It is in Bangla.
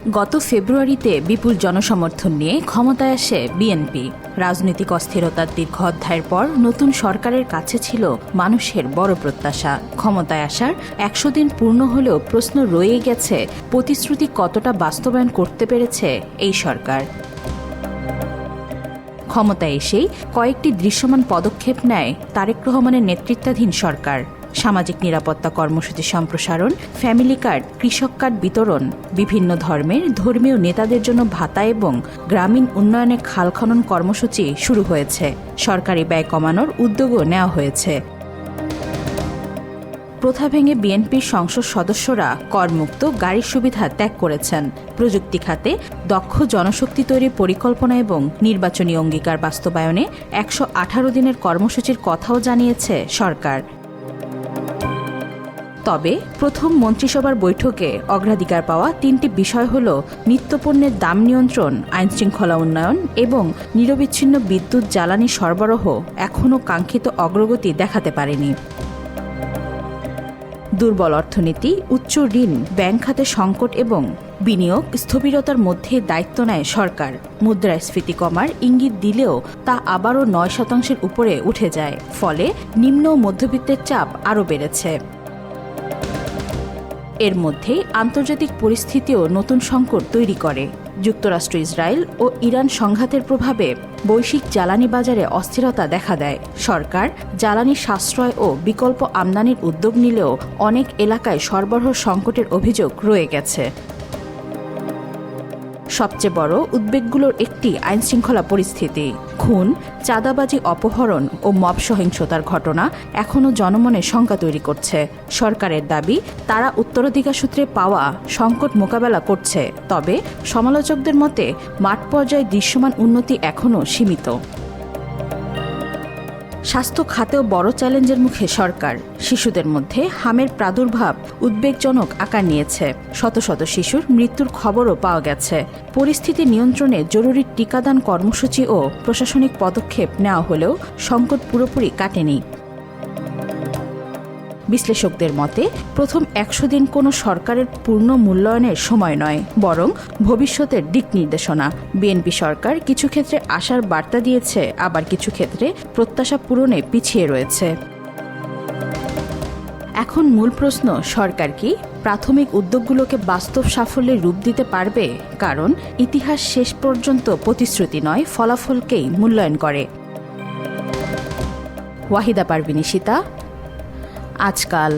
গত ফেব্রুয়ারিতে বিপুল জনসমর্থন নিয়ে ক্ষমতায় আসে বিএনপি। রাজনৈতিক অস্থিরতার দীর্ঘ অধ্যায়ের পর নতুন সরকারের কাছে ছিল মানুষের বড় প্রত্যাশা। ক্ষমতায় আসার ১০০ দিন পূর্ণ হলেও প্রশ্ন রয়ে গেছে, প্রতিশ্রুতি কতটা বাস্তবায়ন করতে পেরেছে এই সরকার। ক্ষমতায় এসেই কয়েকটি দৃশ্যমান পদক্ষেপ নেয় তারেক রহমানের নেতৃত্বাধীন সরকার। সামাজিক নিরাপত্তা কর্মসূচি সম্প্রসারণ, ফ্যামিলি কার্ড, কৃষক কার্ড বিতরণ, বিভিন্ন ধর্মের ধর্মীয় নেতাদের জন্য ভাতা এবং গ্রামীণ উন্নয়নে খাল খনন কর্মসূচি শুরু হয়েছে। সরকারি ব্যয় কমানোর উদ্যোগও নেওয়া হয়েছে। প্রথা ভেঙে বিএনপির সংসদ সদস্যরা করমুক্ত গাড়ির সুবিধা ত্যাগ করেছেন। প্রযুক্তি খাতে দক্ষ জনশক্তি তৈরির পরিকল্পনা এবং নির্বাচনী অঙ্গীকার বাস্তবায়নে ১১৮ দিনের কর্মসূচির কথাও জানিয়েছে সরকার। তবে প্রথম মন্ত্রিসভার বৈঠকে অগ্রাধিকার পাওয়া ৩টি বিষয় হল নিত্যপণ্যের দাম নিয়ন্ত্রণ, আইনশৃঙ্খলা উন্নয়ন এবং নিরবিচ্ছিন্ন বিদ্যুৎ জ্বালানি সরবরাহ এখনও কাঙ্ক্ষিত অগ্রগতি দেখাতে পারেনি। দুর্বল অর্থনীতি, উচ্চ ঋণ, ব্যাংক খাতে সংকট এবং বিনিয়োগ স্থবিরতার মধ্যে দায়িত্ব নেয় সরকার। মুদ্রাস্ফীতি কমার ইঙ্গিত দিলেও তা আবারও ৯% উপরে উঠে যায়। ফলে নিম্ন ও মধ্যবিত্তের চাপ আরও বেড়েছে। এর মধ্যেই আন্তর্জাতিক পরিস্থিতিও নতুন সংকট তৈরি করে। যুক্তরাষ্ট্র, ইসরায়েল ও ইরান সংঘাতের প্রভাবে বৈশ্বিক জ্বালানি বাজারে অস্থিরতা দেখা দেয়। সরকার জ্বালানি সাশ্রয় ও বিকল্প আমদানির উদ্যোগ নিলেও অনেক এলাকায় সরবরাহ সংকটের অভিযোগ রয়ে গেছে। সবচেয়ে বড় উদ্বেগগুলোর একটি আইনশৃঙ্খলা পরিস্থিতি। খুন, চাঁদাবাজি, অপহরণ ও মব সহিংসতার ঘটনা এখনও জনমনে শঙ্কা তৈরি করছে। সরকারের দাবি, তারা উত্তরাধিকার সূত্রে পাওয়া সংকট মোকাবেলা করছে। তবে সমালোচকদের মতে মাঠ পর্যায়ে দৃশ্যমান উন্নতি এখনও সীমিত। স্বাস্থ্য খাতেও বড় চ্যালেঞ্জের মুখে সরকার। শিশুদের মধ্যে হামের প্রাদুর্ভাব উদ্বেগজনক আকার নিয়েছে। শত শত শিশুর মৃত্যুর খবরও পাওয়া গেছে। পরিস্থিতি নিয়ন্ত্রণে জরুরি টিকাদান কর্মসূচি ও প্রশাসনিক পদক্ষেপ নেওয়া হলেও সংকট পুরোপুরি কাটেনি। বিশ্লেষকদের মতে প্রথম ১০০ দিন কোনো সরকারের পূর্ণ মূল্যায়নের সময় নয়, বরং ভবিষ্যতের দিক নির্দেশনা। বিএনপি সরকার কিছু ক্ষেত্রে আশার বার্তা দিয়েছে, আবার কিছু ক্ষেত্রে প্রত্যাশা পূরণে পিছিয়ে রয়েছে। এখন মূল প্রশ্ন, সরকার কি প্রাথমিক উদ্যোগগুলোকে বাস্তব সাফল্যের রূপ দিতে পারবে? কারণ ইতিহাস শেষ পর্যন্ত প্রতিশ্রুতি নয়, ফলাফলকেই মূল্যায়ন করে। ওয়াহিদা পারভিন, আজকাল।